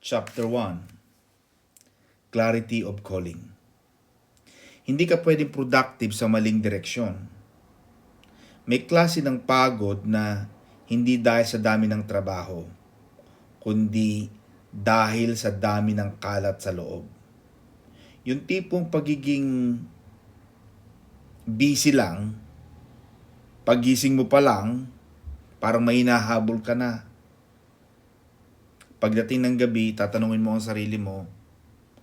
Chapter 1, Clarity of Calling. Hindi ka pwedeng productive sa maling direksyon. May klase ng pagod na hindi dahil sa dami ng trabaho, kundi dahil sa dami ng kalat sa loob. Yung tipong pagiging busy lang, pagising mo pa lang, parang may hinahabol ka na. Pagdating ng gabi, tatanungin mo ang sarili mo,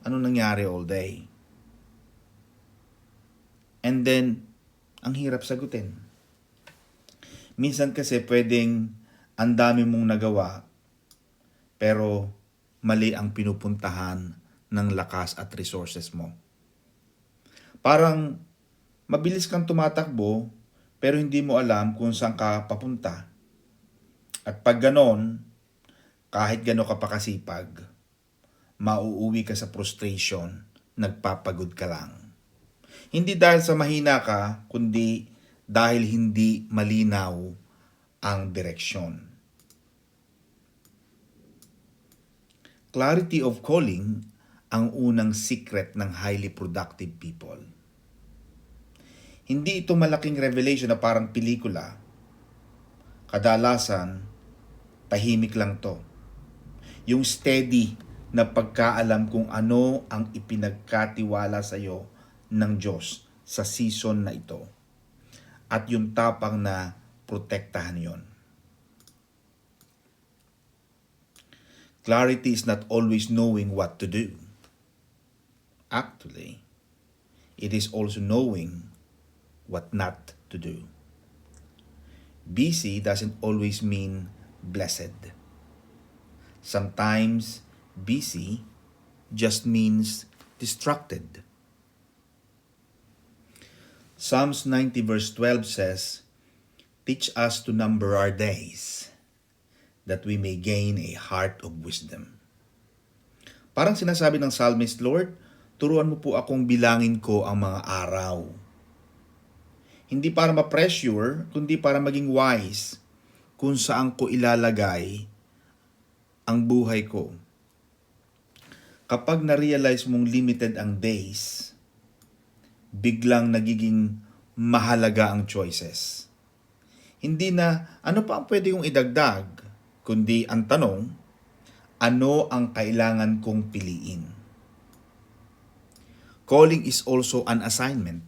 ano nangyari all day? And then, ang hirap sagutin. Minsan kasi pwedeng ang dami mong nagawa, pero mali ang pinupuntahan ng lakas at resources mo. Parang mabilis kang tumatakbo, pero hindi mo alam kung saan ka papunta. At pag ganon, kahit gano'n ka pa kasipag, mauuwi ka sa frustration, nagpapagod ka lang. Hindi dahil sa mahina ka, kundi dahil hindi malinaw ang direksyon. Clarity of calling ang unang secret ng highly productive people. Hindi ito malaking revelation na parang pelikula. Kadalasan, tahimik lang to. Yung steady na pagkaalam kung ano ang ipinagkatiwala sa iyo ng Diyos sa season na ito. At yung tapang na protektahan yon. Clarity is not always knowing what to do. Actually, it is also knowing what not to do. Busy doesn't always mean blessed. Sometimes busy just means distracted. Psalms 90 verse 12 says, "Teach us to number our days, that we may gain a heart of wisdom." Parang sinasabi ng psalmist, Lord, turuan mo po akong bilangin ko ang mga araw. Hindi para ma-pressure, kundi para maging wise kung saan ko ilalagay ang buhay ko. Kapag na-realize mong limited ang days, biglang nagiging mahalaga ang choices. Hindi na ano pa ang pwede kong idagdag, kundi ang tanong, ano ang kailangan kong piliin? Calling is also an assignment.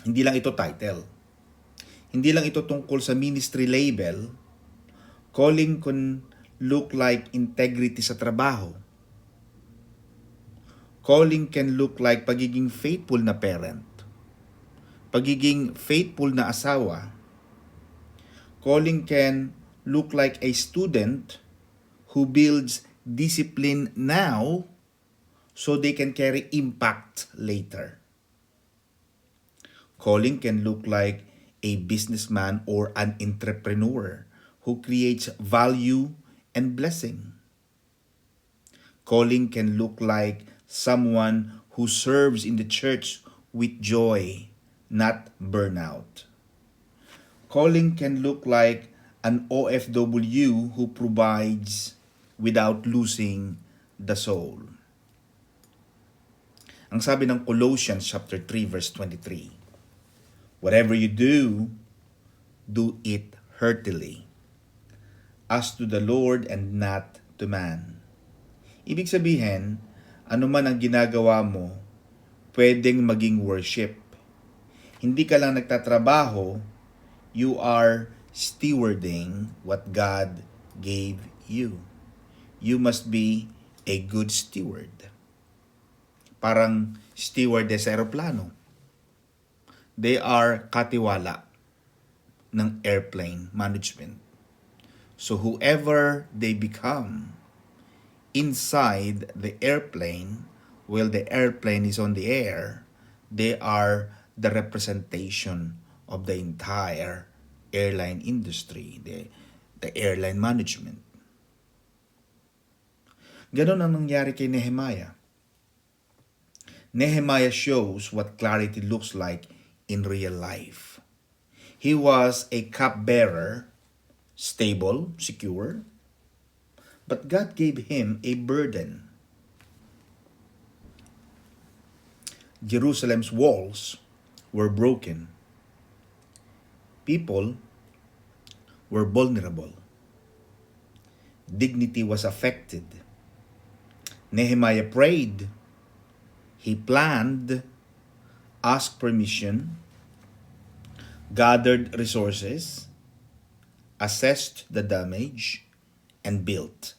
Hindi lang ito title. Hindi lang ito tungkol sa ministry label. Calling can look like integrity sa trabaho. Calling can look like pagiging faithful na parent. Pagiging faithful na asawa. Calling can look like a student who builds discipline now so they can carry impact later. Calling can look like a businessman or an entrepreneur who creates value and blessing. Calling can look like someone who serves in the church with joy, not burnout. Calling can look like an OFW who provides without losing the soul. Ang sabi ng Colossians chapter 3 verse 23, "Whatever you do, do it heartily, as to the Lord and not to man." Ibig sabihin, ano man ang ginagawa mo, pwedeng maging worship. Hindi ka lang nagtatrabaho, you are stewarding what God gave you. You must be a good steward. Parang stewardess sa aeroplano. They are katiwala ng airplane management. So whoever they become inside the airplane, while the airplane is on the air, they are the representation of the entire airline industry, the airline management. Ganon ang nangyari kay Nehemiah. Nehemiah shows what clarity looks like in real life. He was a cupbearer, stable, secure, But God gave him a burden. Jerusalem's walls were broken. People were vulnerable. Dignity was affected. Nehemiah prayed. He planned, asked permission, gathered resources, assessed the damage, and built.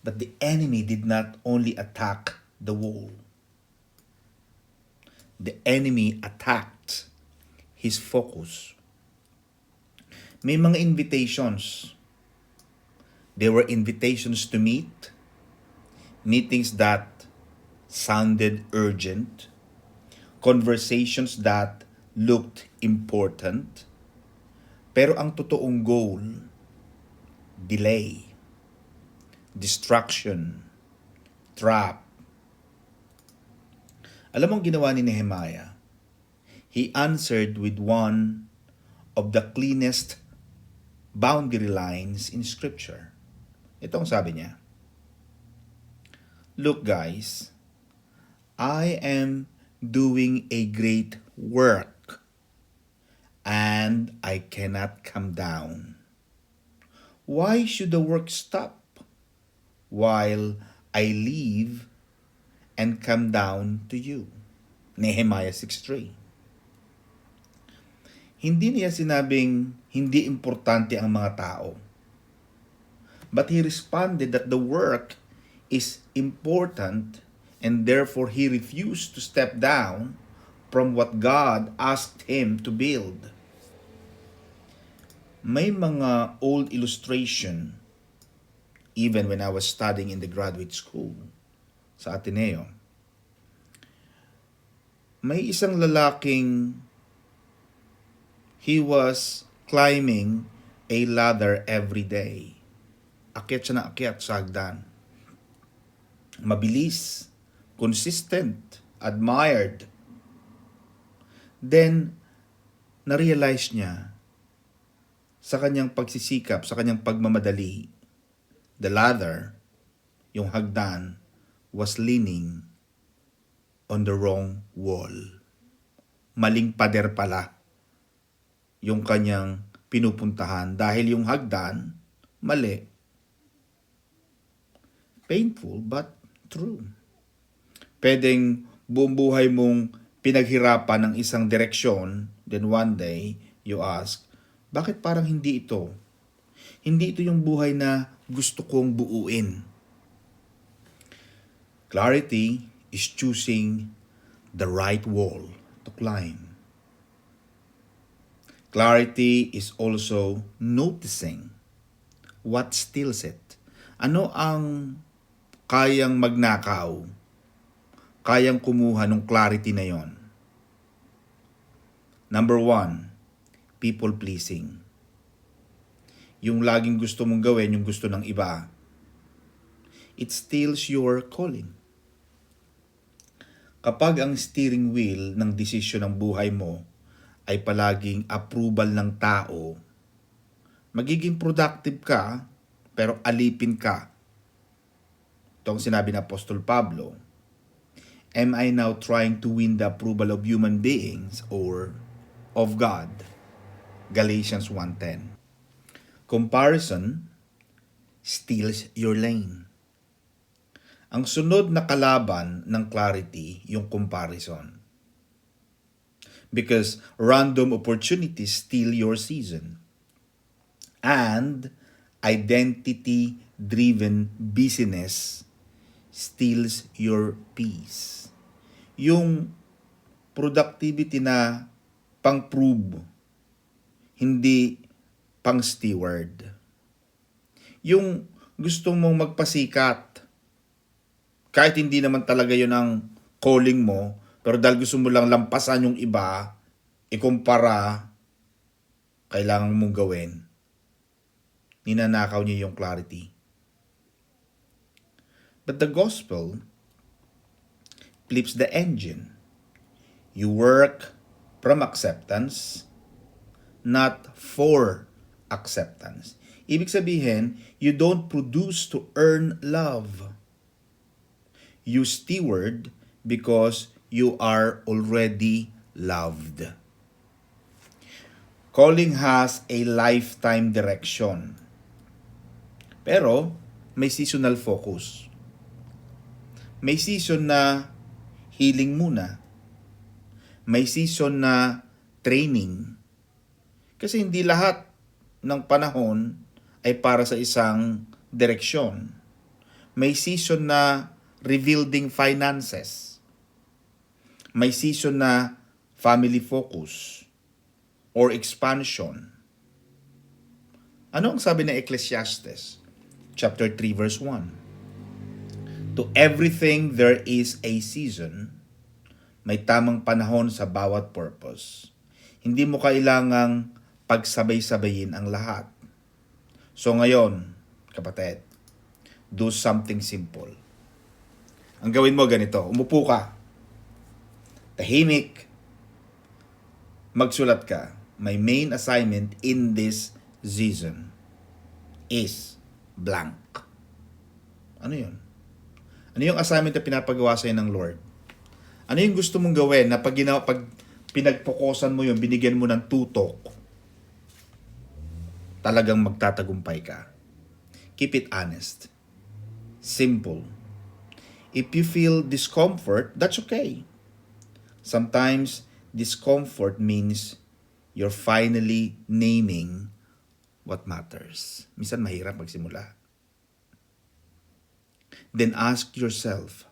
But the enemy did not only attack the wall. The enemy attacked his focus. May mga invitations. There were invitations to meet, meetings that sounded urgent, conversations that looked important, pero ang totoong goal, delay, distraction, trap. Alam mo ang ginawa ni Nehemiah? He answered with one of the cleanest boundary lines in Scripture. Ito ang sabi niya. Look guys, I am doing a great work and I cannot come down. Why should the work stop while I leave and come down to you? Nehemiah 6:3. Hindi niya sinabing hindi importante ang mga tao. But he responded that the work is important and therefore he refused to step down from what God asked him to build. May mga old illustration even when I was studying in the graduate school sa Ateneo. May isang lalaking he was climbing a ladder every day. Akyat siya na akyat sa hagdan. Mabilis, consistent, admired. Then, na-realize niya sa kanyang pagsisikap, sa kanyang pagmamadali, the ladder, yung hagdan, was leaning on the wrong wall. Maling pader pala yung kanyang pinupuntahan dahil yung hagdan, mali. Painful but true. Pwedeng buong buhay mong pinaghirapan ng isang direksyon, then one day you ask, bakit parang hindi ito? Hindi ito yung buhay na gusto kong buuin. Clarity is choosing the right wall to climb. Clarity is also noticing what steals it. Ano ang kayang magnakaw, kayang kumuha ng clarity na yon? Number 1, people pleasing. Yung laging gusto mong gawin, yung gusto ng iba. It steals your calling. Kapag ang steering wheel ng desisyon ng buhay mo ay palaging approval ng tao, magiging productive ka, pero alipin ka. Ito ang sinabi ng Apostol Pablo. Am I now trying to win the approval of human beings or of God? Galatians 1:10. Comparison steals your lane. Ang sunod na kalaban ng clarity, yung comparison. Because random opportunities steal your season. And identity-driven busyness steals your peace. Yung productivity na pang-prove, hindi pang-steward. Yung gusto mong magpasikat, kahit hindi naman talaga yun ang calling mo, pero dahil gusto mo lang lampasan yung iba, ikumpara, kailangan mong gawin. Ninanakaw niya yung clarity. But the gospel flips the engine. You work from acceptance, not for acceptance. Ibig sabihin, you don't produce to earn love. You steward because you are already loved. Calling has a lifetime direction. Pero, may seasonal focus. May season na healing muna. May season na training. Kasi hindi lahat ng panahon ay para sa isang direksyon. May season na rebuilding finances. May season na family focus or expansion. Ano ang sabi ng Ecclesiastes? Chapter 3 verse 1. To everything there is a season. May tamang panahon sa bawat purpose. Hindi mo kailangang pagsabay-sabayin ang lahat. So ngayon, kapatid, do something simple. Ang gawin mo ganito, umupo ka, tahimik, magsulat ka. My main assignment in this season is blank. Ano yun? Ano yung assignment na pinapagawa sa'yo ng Lord? Ano yung gusto mong gawin na pag pinagpokusan mo yun, binigyan mo ng tutok, talagang magtatagumpay ka? Keep it honest. Simple. If you feel discomfort, that's okay. Sometimes, discomfort means you're finally naming what matters. Minsan mahirap magsimula. Then ask yourself,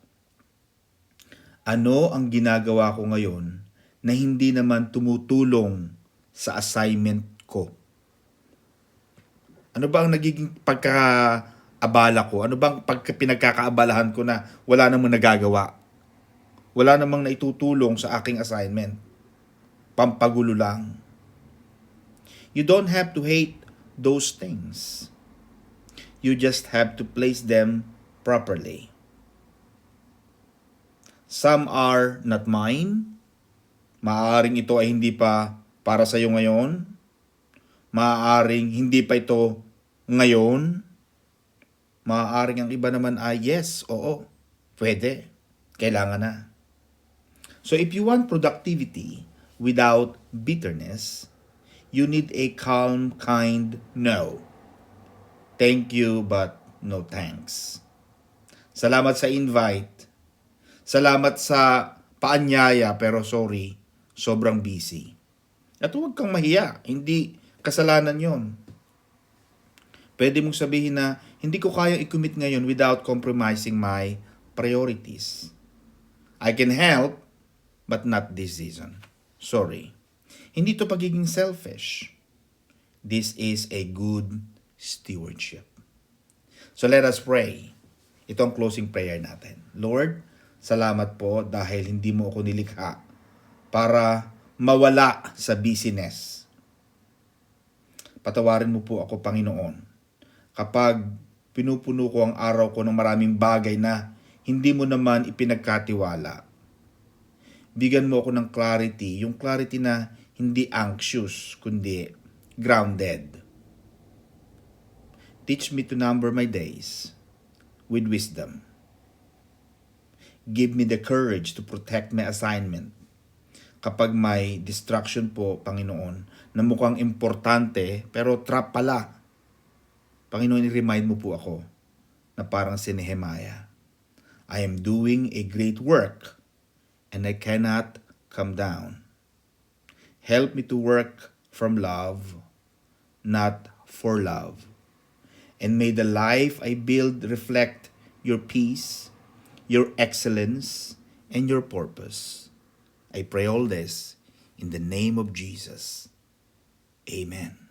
ano ang ginagawa ko ngayon na hindi naman tumutulong sa assignment ko? Ano ba ang nagiging pagkakaabala ko? Ano bang pinagkakaabalahan ko na wala namang nagagawa? Wala namang naitutulong sa aking assignment. Pampagulo lang. You don't have to hate those things. You just have to place them properly. Some are not mine. Maaaring ito ay hindi pa para sa iyo ngayon. Maaaring hindi pa ito ngayon. Maaaring ang iba naman ay yes, oo, pwede, kailangan na. So if you want productivity without bitterness, you need a calm, kind no. Thank you, but no thanks. Salamat sa invite. Salamat sa paanyaya, pero sorry, sobrang busy. At huwag kang mahiya, hindi kasalanan yon. Pwede mong sabihin na, hindi ko kayang i-commit ngayon without compromising my priorities. I can help, but not this season. Sorry. Hindi to pagiging selfish. This is a good stewardship. So let us pray. Ito ang closing prayer natin. Lord, salamat po dahil hindi mo ako nilikha para mawala sa busyness. Patawarin mo po ako, Panginoon, kapag pinupuno ko ang araw ko ng maraming bagay na hindi mo naman ipinagkatiwala. Bigyan mo ako ng clarity, yung clarity na hindi anxious, kundi grounded. Teach me to number my days with wisdom. Give me the courage to protect my assignment. Kapag may distraction po, Panginoon, na mukhang importante pero trap pala, Panginoon, i-remind mo po ako na parang si Nehemiah. I am doing a great work and I cannot come down. Help me to work from love, not for love. And may the life I build reflect your peace, your excellence, and your purpose. I pray all this in the name of Jesus. Amen.